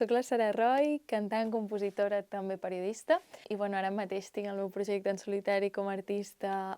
Soc la Sara Roy, cantant, compositora, també periodista. I ara mateix tinc el meu projecte en solitari com a artista,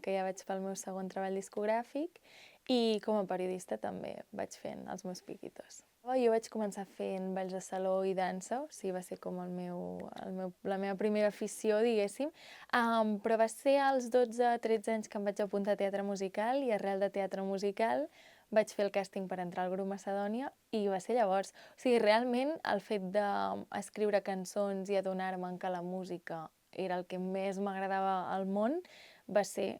que ja vaig fer el meu segon treball discogràfic, i com a periodista també vaig fent els meus piquitos. Jo vaig començar fent balls de saló i dansa, o sigui, va ser com la meva primera afició, diguéssim, però va ser als 12-13 anys que em vaig apuntar a teatre musical i arrel de teatre musical vaig fer el càsting per entrar al grup Macedònia i va ser llavors. O sigui, realment el fet d'escriure cançons i adonar-me que la música era el que més m'agradava al món va ser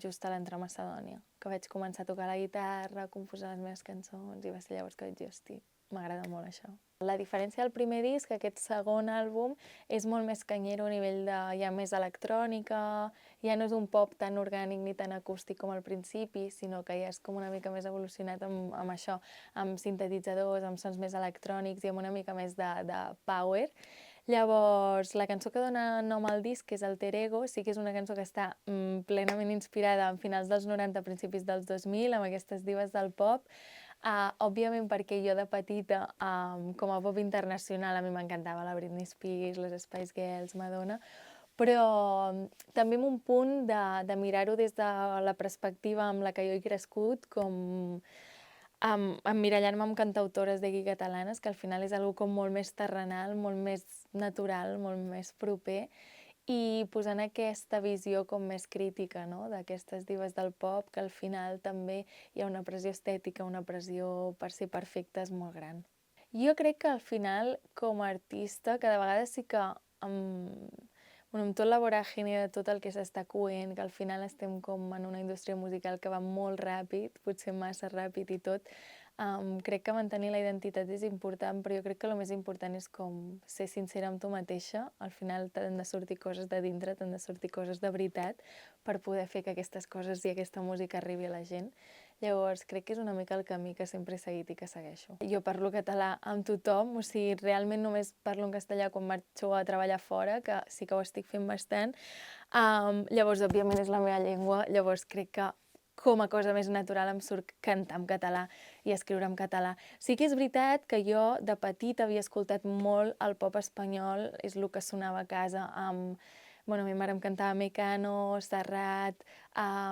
just a l'entrar a Macedònia, que vaig començar a tocar la guitarra, a composar les meves cançons i va ser llavors que vaig dir, hosti, m'agrada molt això. La diferència del primer disc, aquest segon àlbum, és molt més canyero a nivell de ja més electrònica, ja no és un pop tan orgànic ni tan acústic com al principi, sinó que ja és com una mica més evolucionat amb això, amb sintetitzadors, amb sons més electrònics i amb una mica més de power. Llavors, la cançó que dona nom al disc, que és Alter Ego, sí que és una cançó que està plenament inspirada en finals dels 90, principis dels 2000, amb aquestes divas del pop. Òbviament perquè jo de petita, com a pop internacional, a mi m'encantava la Britney Spears, les Spice Girls, Madonna, però també amb un punt de mirar-ho des de la perspectiva amb la que jo he crescut, com emmirallant-me amb cantautores d'aquí catalanes, que al final és algo com molt més terrenal, molt més natural, molt més proper, i posant aquesta visió com més crítica, no?, d'aquestes divas del pop, que al final també hi ha una pressió estètica, una pressió per ser perfectes molt gran. Jo crec que al final, com a artista, cada vegada sí que amb tot la voràgine de tot el que s'està coent, que al final estem com en una indústria musical que va molt ràpid, potser massa ràpid i tot, crec que mantenir la identitat és important, però jo crec que el més important és com ser sincera amb tu mateixa. Al final t'han de sortir coses de dintre, t'han de sortir coses de veritat per poder fer que aquestes coses i aquesta música arribi a la gent. Llavors crec que és una mica el camí que sempre he seguit i que segueixo. Jo parlo català amb tothom, o sigui, realment només parlo en castellà quan marxo a treballar fora, que sí que ho estic fent bastant. Llavors, òbviament, és la meva llengua, llavors crec que com a cosa més natural em surt cantar en català i escriure en català. Sí que és veritat que jo de petita havia escoltat molt el pop espanyol, és el que sonava a casa amb... Bueno, a mi mare em cantava Mecano, Serrat,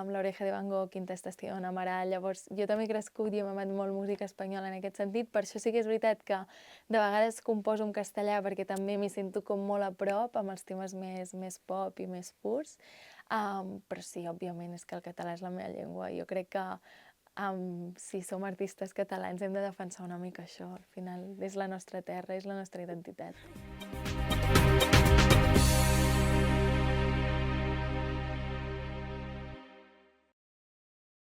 L'Oreja de Van Gogh, Quinta Estació, Amaral. Llavors, jo també he crescut i he mamat molt música espanyola en aquest sentit. Per això sí que és veritat que de vegades composo en castellà perquè també m'hi sento com molt a prop amb els temes més pop i més purs. Però sí, òbviament, és que el català és la meva llengua. Jo crec que si som artistes catalans hem de defensar una mica això. Al final és la nostra terra, és la nostra identitat.